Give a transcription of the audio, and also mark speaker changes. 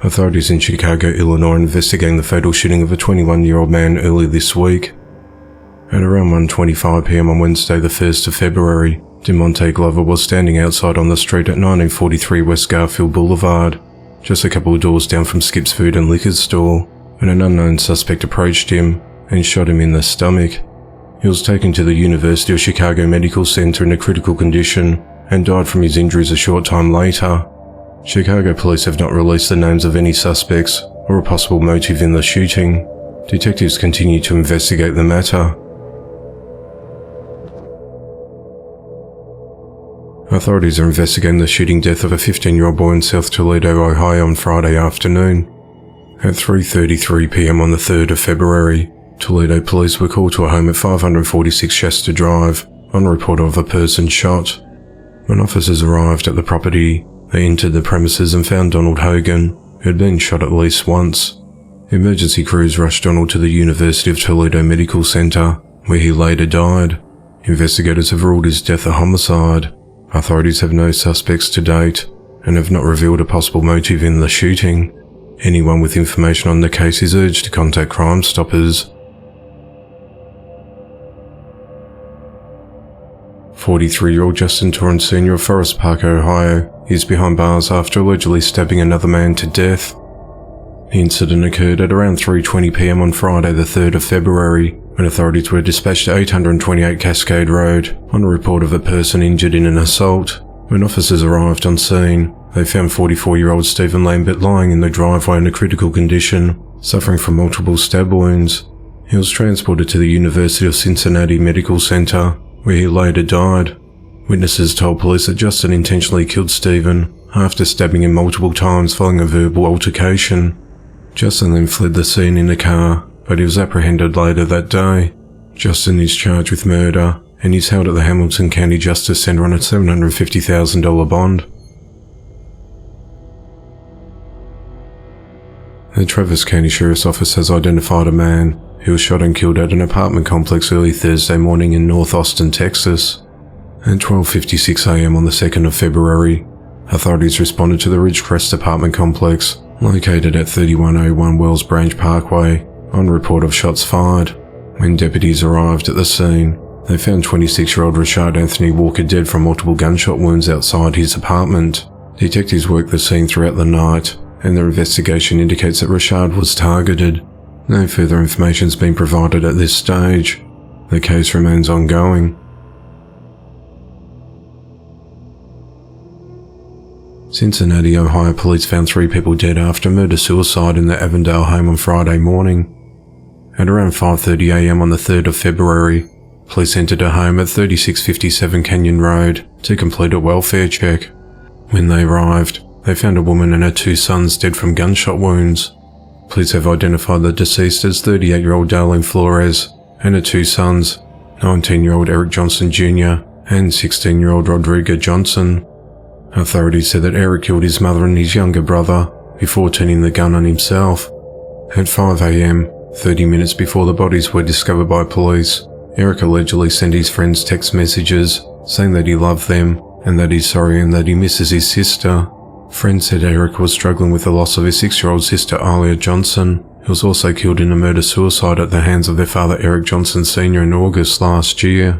Speaker 1: Authorities in Chicago, Illinois are investigating the fatal shooting of a 21-year-old man earlier this week. At around 1:25 p.m. on Wednesday the 1st of February, DeMonte Glover was standing outside on the street at 1943 West Garfield Boulevard, just a couple of doors down from Skip's Food and Liquor store, when an unknown suspect approached him and shot him in the stomach. He was taken to the University of Chicago Medical Center in a critical condition and died from his injuries a short time later. Chicago police have not released the names of any suspects or a possible motive in the shooting. Detectives continue to investigate the matter. Authorities are investigating the shooting death of a 15-year-old boy in South Toledo, Ohio on Friday afternoon. At 3:33 p.m. on the 3rd of February, Toledo police were called to a home at 546 Shasta Drive on a report of a person shot. When officers arrived at the property, they entered the premises and found Donald Hogan, who had been shot at least once. Emergency crews rushed Donald to the University of Toledo Medical Center, where he later died. Investigators have ruled his death a homicide. Authorities have no suspects to date and have not revealed a possible motive in the shooting. Anyone with information on the case is urged to contact Crime Stoppers. 43-year-old Justin Torrance Sr. of Forest Park, Ohio, is behind bars after allegedly stabbing another man to death. The incident occurred at around 3:20 p.m. on Friday the 3rd of February, when authorities were dispatched to 828 Cascade Road on a report of a person injured in an assault. When officers arrived on scene, they found 44-year-old Stephen Lambert lying in the driveway in a critical condition, suffering from multiple stab wounds. He was transported to the University of Cincinnati Medical Center, where he later died. Witnesses told police that Justin intentionally killed Stephen after stabbing him multiple times following a verbal altercation. Justin then fled the scene in a car, but he was apprehended later that day. Justin is charged with murder and is held at the Hamilton County Justice Center on a $750,000 bond. The Travis County Sheriff's Office has identified a man who was shot and killed at an apartment complex early Thursday morning in North Austin, Texas. At 12:56 a.m. on the 2nd of February, authorities responded to the Ridgecrest apartment complex, located at 3101 Wells Branch Parkway, on report of shots fired. When deputies arrived at the scene, they found 26-year-old Rashad Anthony Walker dead from multiple gunshot wounds outside his apartment. Detectives worked the scene throughout the night, and their investigation indicates that Rashad was targeted. No further information has been provided at this stage. The case remains ongoing. Cincinnati, Ohio police found 3 people dead after murder-suicide in their Avondale home on Friday morning. At around 5:30 a.m. on the 3rd of February, police entered a home at 3657 Canyon Road to complete a welfare check. When they arrived, they found a woman and her 2 sons dead from gunshot wounds. Police have identified the deceased as 38-year-old Darlene Flores and her 2 sons, 19-year-old Eric Johnson Jr. and 16-year-old Rodrigo Johnson. Authorities said that Eric killed his mother and his younger brother before turning the gun on himself. At 5 a.m., 30 minutes before the bodies were discovered by police, Eric allegedly sent his friends text messages saying that he loved them and that he's sorry and that he misses his sister. Friends said Eric was struggling with the loss of his 6-year-old sister Alia Johnson, who was also killed in a murder-suicide at the hands of their father Eric Johnson Sr. in August last year.